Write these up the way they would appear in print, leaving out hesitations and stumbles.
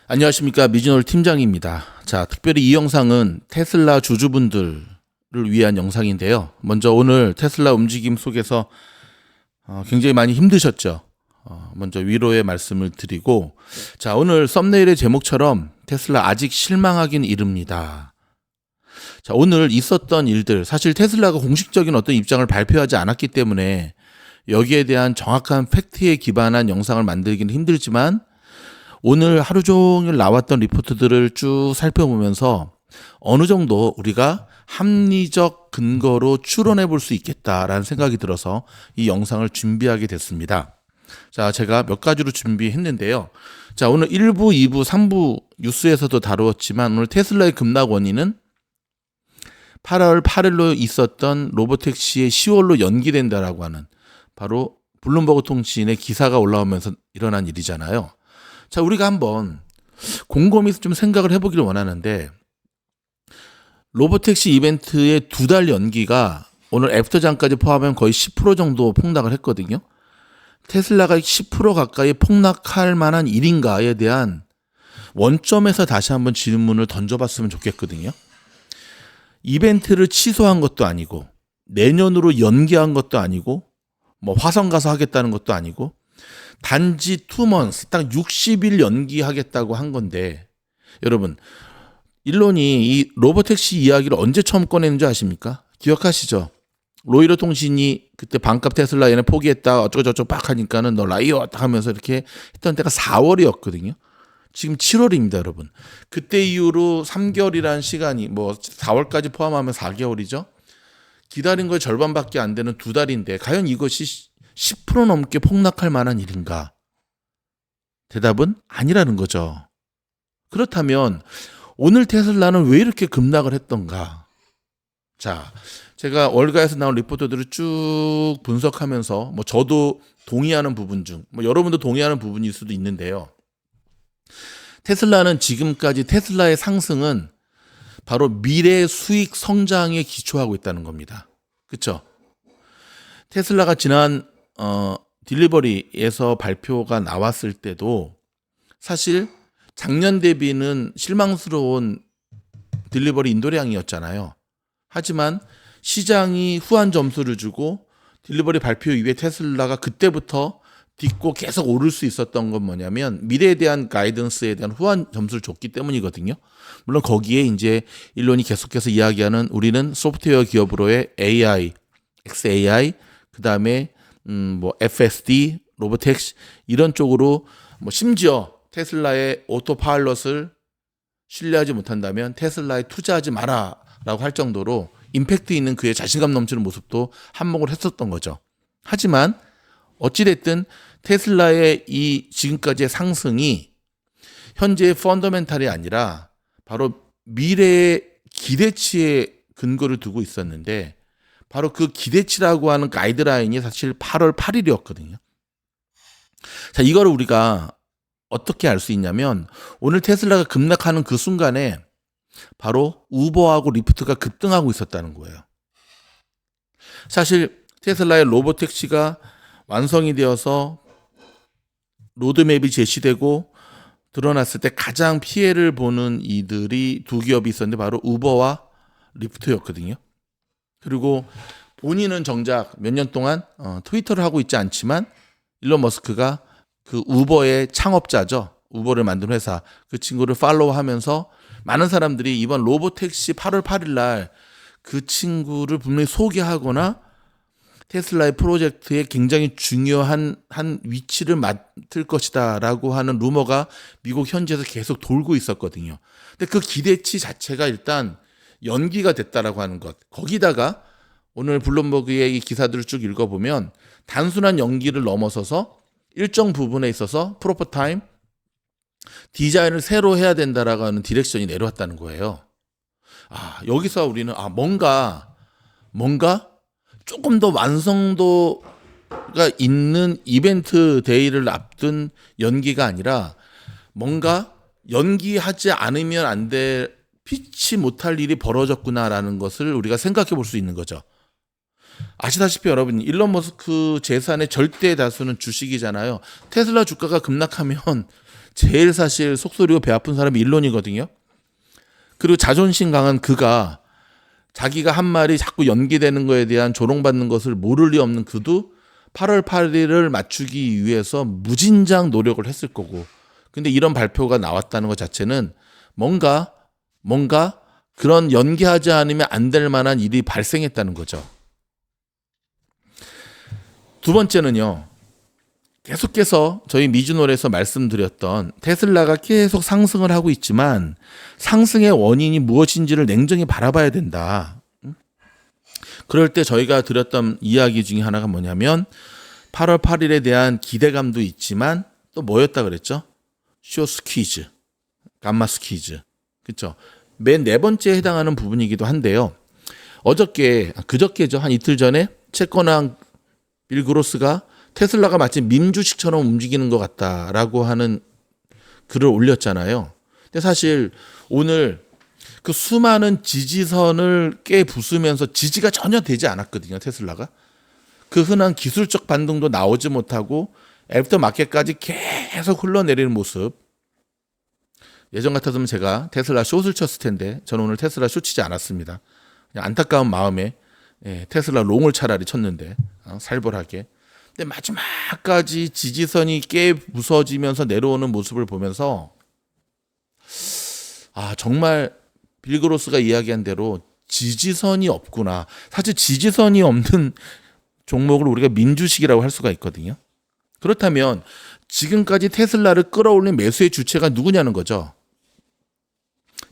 안녕하십니까, 미진올 팀장입니다. 자, 특별히 이 영상은 테슬라 주주분들을 위한 영상인데요. 먼저 오늘 테슬라 움직임 속에서 굉장히 많이 힘드셨죠. 먼저 위로의 말씀을 드리고, 자, 오늘 썸네일의 제목처럼 테슬라 아직 실망하긴 이릅니다. 자, 오늘 있었던 일들, 사실 테슬라가 공식적인 어떤 입장을 발표하지 않았기 때문에 여기에 대한 정확한 팩트에 기반한 영상을 만들기는 힘들지만, 오늘 하루 종일 나왔던 리포트들을 쭉 살펴보면서 어느 정도 우리가 합리적 근거로 추론해 볼 수 있겠다라는 생각이 들어서 이 영상을 준비하게 됐습니다. 자, 제가 몇 가지로 준비했는데요. 자, 오늘 1부, 2부, 3부 뉴스에서도 다루었지만 오늘 테슬라의 급락 원인은 8월 8일로 있었던 로보택시의 10월로 연기된다라고 하는 바로 블룸버그 통신의 기사가 올라오면서 일어난 일이잖아요. 자, 우리가 한번 곰곰이 좀 생각을 해보기를 원하는데, 로보택시 이벤트의 2달 연기가 오늘 애프터장까지 포함하면 거의 10% 정도 폭락을 했거든요. 테슬라가 10% 가까이 폭락할 만한 일인가에 대한 원점에서 다시 한번 질문을 던져봤으면 좋겠거든요. 이벤트를 취소한 것도 아니고, 내년으로 연기한 것도 아니고, 뭐 화성 가서 하겠다는 것도 아니고, 단지 2months, 딱 60일 연기하겠다고 한 건데, 여러분, 일론이 이 로보택시 이야기를 언제 처음 꺼내는지 아십니까? 기억하시죠? 로이더 통신이 그때 반값 테슬라 얘네 포기했다 어쩌고저쩌고 빡 하니까는 너 라이엇 하면서 이렇게 했던 때가 4월이었거든요. 지금 7월입니다, 여러분. 그때 이후로 3개월이라는 시간이 뭐 4월까지 포함하면 4개월이죠. 기다린 거의 절반밖에 안 되는 2달인데 과연 이것이 10% 넘게 폭락할 만한 일인가? 대답은 아니라는 거죠. 그렇다면 오늘 테슬라는 왜 이렇게 급락을 했던가? 자, 제가 월가에서 나온 리포트들을 쭉 분석하면서 뭐 저도 동의하는 부분 중, 뭐 여러분도 동의하는 부분일 수도 있는데요. 테슬라는 지금까지 테슬라의 상승은 바로 미래 수익 성장에 기초하고 있다는 겁니다. 그렇죠? 테슬라가 지난 딜리버리에서 발표가 나왔을 때도 사실 작년 대비는 실망스러운 딜리버리 인도량이었잖아요. 하지만 시장이 후한 점수를 주고 딜리버리 발표 이후에 테슬라가 그때부터 딛고 계속 오를 수 있었던 건 뭐냐면 미래에 대한 가이던스에 대한 후한 점수를 줬기 때문이거든요. 물론 거기에 이제 일론이 계속해서 이야기하는 우리는 소프트웨어 기업으로의 AI, XAI, 그 다음에 뭐 FSD, 로보택시 이런 쪽으로 뭐 심지어 테슬라의 오토파일럿을 신뢰하지 못한다면 테슬라에 투자하지 마라라고 할 정도로 임팩트 있는 그의 자신감 넘치는 모습도 한몫을 했었던 거죠. 하지만 어찌됐든 테슬라의 이 지금까지의 상승이 현재의 펀더멘탈이 아니라 바로 미래의 기대치에 근거를 두고 있었는데 바로 그 기대치라고 하는 가이드라인이 사실 8월 8일이었거든요. 자, 이거를 우리가 어떻게 알 수 있냐면 오늘 테슬라가 급락하는 그 순간에 바로 우버하고 리프트가 급등하고 있었다는 거예요. 사실 테슬라의 로보택시가 완성이 되어서 로드맵이 제시되고 드러났을 때 가장 피해를 보는 이들이 두 기업이 있었는데 바로 우버와 리프트였거든요. 그리고 본인은 정작 몇 년 동안 트위터를 하고 있지 않지만 일론 머스크가 그 우버의 창업자죠. 우버를 만든 회사 그 친구를 팔로우하면서 많은 사람들이 이번 로보택시 8월 8일 날 그 친구를 분명히 소개하거나 테슬라의 프로젝트에 굉장히 중요한 한 위치를 맡을 것이다라고 하는 루머가 미국 현지에서 계속 돌고 있었거든요. 근데 그 기대치 자체가 일단 연기가 됐다라고 하는 것. 거기다가 오늘 블룸버그의 이 기사들을 쭉 읽어보면 단순한 연기를 넘어서서 일정 부분에 있어서 프로포타임 디자인을 새로 해야 된다라고 하는 디렉션이 내려왔다는 거예요. 여기서 우리는 뭔가 조금 더 완성도가 있는 이벤트 데이를 앞둔 연기가 아니라 뭔가 연기하지 않으면 안 될 피치 못할 일이 벌어졌구나라는 것을 우리가 생각해 볼 수 있는 거죠. 아시다시피 여러분 일론 머스크 재산의 절대 다수는 주식이잖아요. 테슬라 주가가 급락하면 제일 사실 속쓰리고 배 아픈 사람이 일론이거든요. 그리고 자존심 강한 그가 자기가 한 말이 자꾸 연기되는 거에 대한 조롱받는 것을 모를 리 없는 그도 8월 8일을 맞추기 위해서 무진장 노력을 했을 거고, 근데 이런 발표가 나왔다는 것 자체는 뭔가 그런 연기하지 않으면 안 될 만한 일이 발생했다는 거죠. 두 번째는요, 계속해서 저희 미주노래에서 말씀드렸던 테슬라가 계속 상승을 하고 있지만 상승의 원인이 무엇인지를 냉정히 바라봐야 된다. 그럴 때 저희가 드렸던 이야기 중에 하나가 뭐냐면 8월 8일에 대한 기대감도 있지만 또 뭐였다 그랬죠? 쇼 스퀴즈, 감마 스퀴즈. 그렇죠? 맨 네 번째에 해당하는 부분이기도 한데요. 그저께죠. 한 이틀 전에 채권왕 빌 그로스가 테슬라가 마치 밈주식처럼 움직이는 것 같다라고 하는 글을 올렸잖아요. 근데 사실 오늘 그 수많은 지지선을 깨부수면서 지지가 전혀 되지 않았거든요. 테슬라가. 그 흔한 기술적 반등도 나오지 못하고 애프터 마켓까지 계속 흘러내리는 모습. 예전 같았으면 제가 테슬라 숏을 쳤을 텐데 저는 오늘 테슬라 숏 치지 않았습니다. 그냥 안타까운 마음에 테슬라 롱을 차라리 쳤는데 살벌하게. 근데 마지막까지 지지선이 깨부서지면서 내려오는 모습을 보면서 정말 빌 그로스가 이야기한 대로 지지선이 없구나. 사실 지지선이 없는 종목을 우리가 민주식이라고 할 수가 있거든요. 그렇다면 지금까지 테슬라를 끌어올린 매수의 주체가 누구냐는 거죠.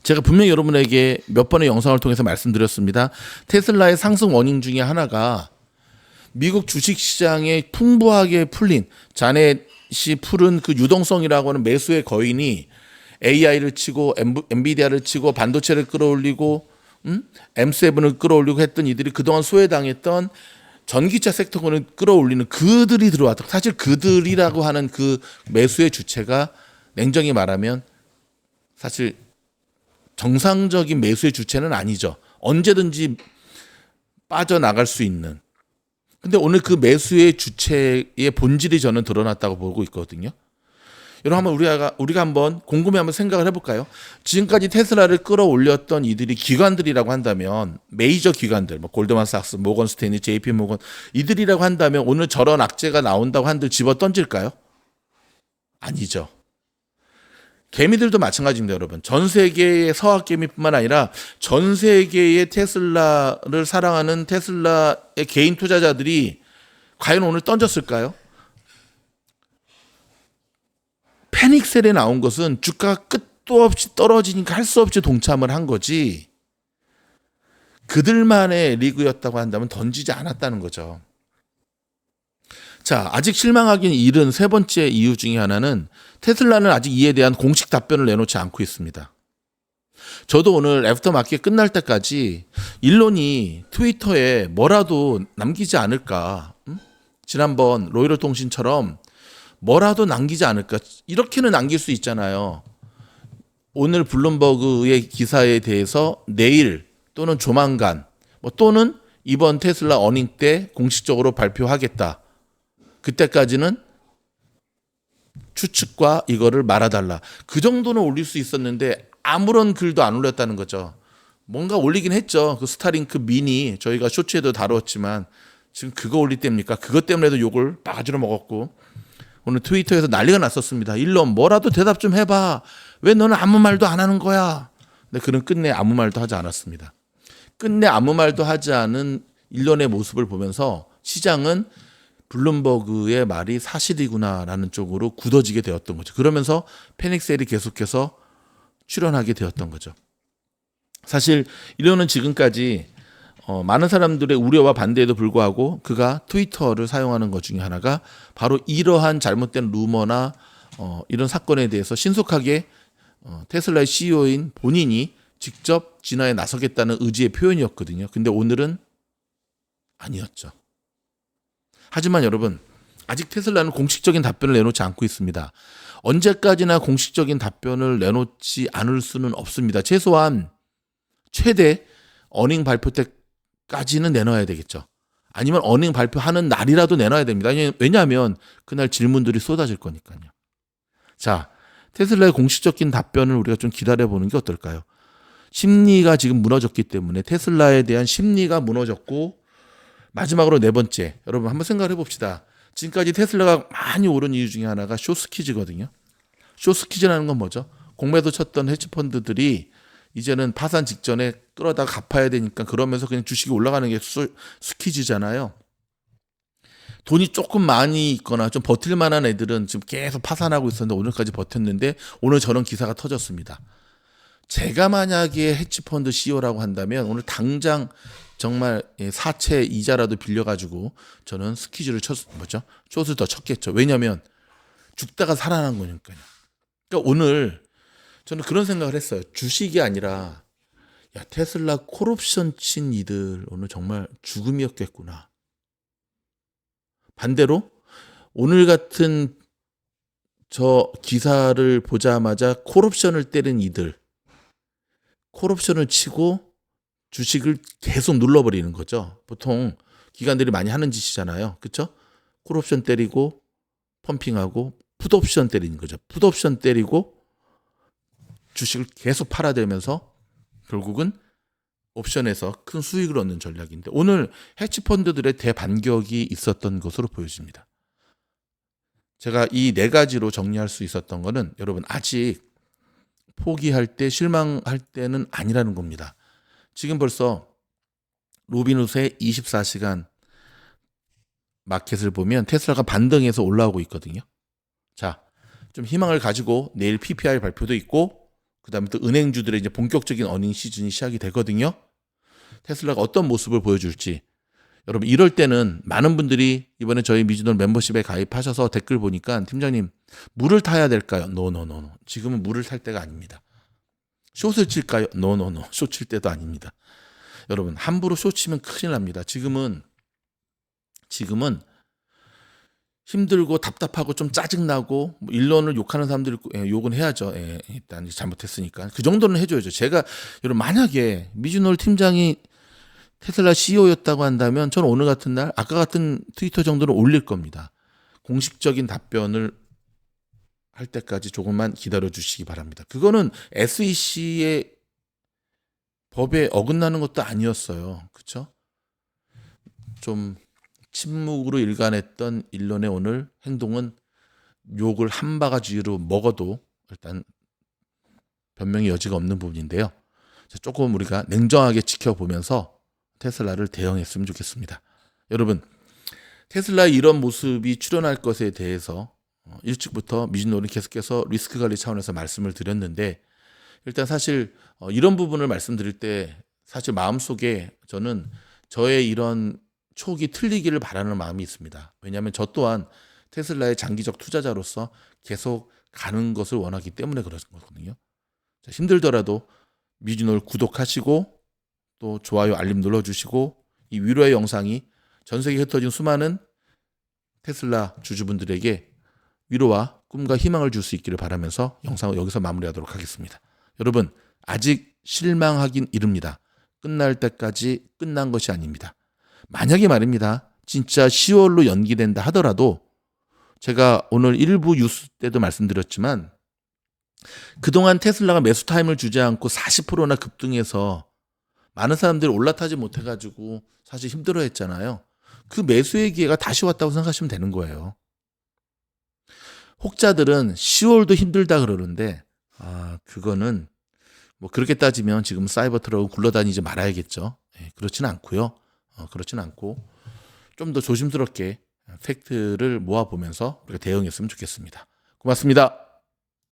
제가 분명히 여러분에게 몇 번의 영상을 통해서 말씀드렸습니다. 테슬라의 상승 원인 중에 하나가 미국 주식시장에 풍부하게 풀린 자넷이 푸른 그 유동성이라고 하는 매수의 거인이 AI를 치고 엔비디아를 치고 반도체를 끌어올리고 M7을 끌어올리고 했던 이들이 그동안 소외당했던 전기차 섹터를 끌어올리는 그들이 들어왔다. 사실 그들이라고 하는 그 매수의 주체가 냉정히 말하면 사실 정상적인 매수의 주체는 아니죠. 언제든지 빠져나갈 수 있는. 근데 오늘 그 매수의 주체의 본질이 저는 드러났다고 보고 있거든요. 여러분 한번 우리가 한번 곰곰이 한번 생각을 해볼까요? 지금까지 테슬라를 끌어올렸던 이들이 기관들이라고 한다면 메이저 기관들, 뭐 골드만삭스, 모건 스탠리, JP 모건 이들이라고 한다면 오늘 저런 악재가 나온다고 한들 집어 던질까요? 아니죠. 개미들도 마찬가지입니다, 여러분. 전 세계의 서학개미뿐만 아니라 전 세계의 테슬라를 사랑하는 테슬라의 개인 투자자들이 과연 오늘 던졌을까요? 패닉셀에 나온 것은 주가가 끝도 없이 떨어지니까 할 수 없이 동참을 한 거지 그들만의 리그였다고 한다면 던지지 않았다는 거죠. 자, 아직 실망하기는 이른 세 번째 이유 중에 하나는 테슬라는 아직 이에 대한 공식 답변을 내놓지 않고 있습니다. 저도 오늘 애프터마켓 끝날 때까지 일론이 트위터에 뭐라도 남기지 않을까, 지난번 로이터 통신처럼 뭐라도 남기지 않을까, 이렇게는 남길 수 있잖아요. 오늘 블룸버그의 기사에 대해서 내일 또는 조만간 또는 이번 테슬라 어닝 때 공식적으로 발표하겠다. 그때까지는 추측과 이거를 말아달라. 그 정도는 올릴 수 있었는데 아무런 글도 안 올렸다는 거죠. 뭔가 올리긴 했죠. 그 스타링크 미니 저희가 쇼츠에도 다루었지만 지금 그거 올릴 때입니까? 그것 때문에도 욕을 바가지로 먹었고 오늘 트위터에서 난리가 났었습니다. 일론 뭐라도 대답 좀 해봐. 왜 너는 아무 말도 안 하는 거야? 근데 그는 끝내 아무 말도 하지 않았습니다. 끝내 아무 말도 하지 않은 일론의 모습을 보면서 시장은 블룸버그의 말이 사실이구나라는 쪽으로 굳어지게 되었던 거죠. 그러면서 패닉셀이 계속해서 출현하게 되었던 거죠. 사실 일론은 지금까지 많은 사람들의 우려와 반대에도 불구하고 그가 트위터를 사용하는 것 중에 하나가 바로 이러한 잘못된 루머나 이런 사건에 대해서 신속하게 테슬라의 CEO인 본인이 직접 진화에 나서겠다는 의지의 표현이었거든요. 근데 오늘은 아니었죠. 하지만 여러분, 아직 테슬라는 공식적인 답변을 내놓지 않고 있습니다. 언제까지나 공식적인 답변을 내놓지 않을 수는 없습니다. 최소한 최대 어닝 발표 때까지는 내놔야 되겠죠. 아니면 어닝 발표하는 날이라도 내놔야 됩니다. 왜냐하면 그날 질문들이 쏟아질 거니까요. 자, 테슬라의 공식적인 답변을 우리가 좀 기다려보는 게 어떨까요? 심리가 지금 무너졌기 때문에 테슬라에 대한 심리가 무너졌고, 마지막으로 네 번째, 여러분 한번 생각을 해봅시다. 지금까지 테슬라가 많이 오른 이유 중에 하나가 숏스퀴즈거든요. 숏스퀴즈라는 건 뭐죠? 공매도 쳤던 헤지펀드들이 이제는 파산 직전에 끌어다 갚아야 되니까 그러면서 그냥 주식이 올라가는 게 스퀴즈잖아요. 돈이 조금 많이 있거나 좀 버틸 만한 애들은 지금 계속 파산하고 있었는데 오늘까지 버텼는데 오늘 저런 기사가 터졌습니다. 제가 만약에 헤지펀드 CEO라고 한다면 오늘 당장 정말 사채 이자라도 빌려가지고 저는 스퀴즈를 숏을 더 쳤겠죠. 왜냐하면 죽다가 살아난 거니까요. 그러니까 오늘 저는 그런 생각을 했어요. 주식이 아니라 야, 테슬라 콜옵션 친 이들 오늘 정말 죽음이었겠구나. 반대로 오늘 같은 저 기사를 보자마자 콜옵션을 때린 이들, 콜옵션을 치고 주식을 계속 눌러버리는 거죠. 보통 기관들이 많이 하는 짓이잖아요. 그렇죠? 콜옵션 때리고 펌핑하고 풋옵션 때리는 거죠. 풋옵션 때리고 주식을 계속 팔아대면서 결국은 옵션에서 큰 수익을 얻는 전략인데 오늘 헤지펀드들의 대반격이 있었던 것으로 보여집니다. 제가 이 네 가지로 정리할 수 있었던 거는 여러분 아직 포기할 때 실망할 때는 아니라는 겁니다. 지금 벌써 로빈훗의 24시간 마켓을 보면 테슬라가 반등해서 올라오고 있거든요. 자, 좀 희망을 가지고 내일 PPI 발표도 있고 그다음에 또 은행주들의 이제 본격적인 어닝 시즌이 시작이 되거든요. 테슬라가 어떤 모습을 보여줄지. 여러분 이럴 때는 많은 분들이 이번에 저희 미즈노 멤버십에 가입하셔서 댓글 보니까 팀장님 물을 타야 될까요? 노노노노. 지금은 물을 탈 때가 아닙니다. 숏을 칠까요? 노노노. 숏 칠 때도 아닙니다. 여러분 함부로 숏 치면 큰일 납니다. 지금은 힘들고 답답하고 좀 짜증나고 일론을 욕하는 사람들 욕은 해야죠. 일단 잘못했으니까 그 정도는 해줘야죠. 제가 여러분 만약에 미즈노 팀장이 테슬라 CEO였다고 한다면 저는 오늘 같은 날 아까 같은 트위터 정도는 올릴 겁니다. 공식적인 답변을 할 때까지 조금만 기다려 주시기 바랍니다. 그거는 SEC의 법에 어긋나는 것도 아니었어요. 그렇죠? 좀 침묵으로 일관했던 일론의 오늘 행동은 욕을 한 바가지로 먹어도 일단 변명의 여지가 없는 부분인데요. 조금 우리가 냉정하게 지켜보면서 테슬라를 대응했으면 좋겠습니다. 여러분, 테슬라의 이런 모습이 출현할 것에 대해서 일찍부터 미즈노는 계속해서 리스크 관리 차원에서 말씀을 드렸는데 일단 사실 이런 부분을 말씀드릴 때 사실 마음속에 저는 저의 이런 촉이 틀리기를 바라는 마음이 있습니다. 왜냐하면 저 또한 테슬라의 장기적 투자자로서 계속 가는 것을 원하기 때문에 그런 거거든요. 힘들더라도 미즈노를 구독하시고 또 좋아요 알림 눌러주시고 이 위로의 영상이 전 세계에 흩어진 수많은 테슬라 주주분들에게 위로와 꿈과 희망을 줄 수 있기를 바라면서 영상을 여기서 마무리하도록 하겠습니다. 여러분 아직 실망하긴 이릅니다. 끝날 때까지 끝난 것이 아닙니다. 만약에 말입니다. 진짜 10월로 연기된다 하더라도 제가 오늘 일부 뉴스 때도 말씀드렸지만 그동안 테슬라가 매수 타임을 주지 않고 40%나 급등해서 많은 사람들이 올라타지 못해가지고 사실 힘들어했잖아요. 그 매수의 기회가 다시 왔다고 생각하시면 되는 거예요. 혹자들은 10월도 힘들다 그러는데 그거는 뭐 그렇게 따지면 지금 사이버 트럭 굴러다니지 말아야겠죠. 그렇지는 않고요. 그렇지는 않고 좀 더 조심스럽게 팩트를 모아보면서 우리가 대응했으면 좋겠습니다. 고맙습니다.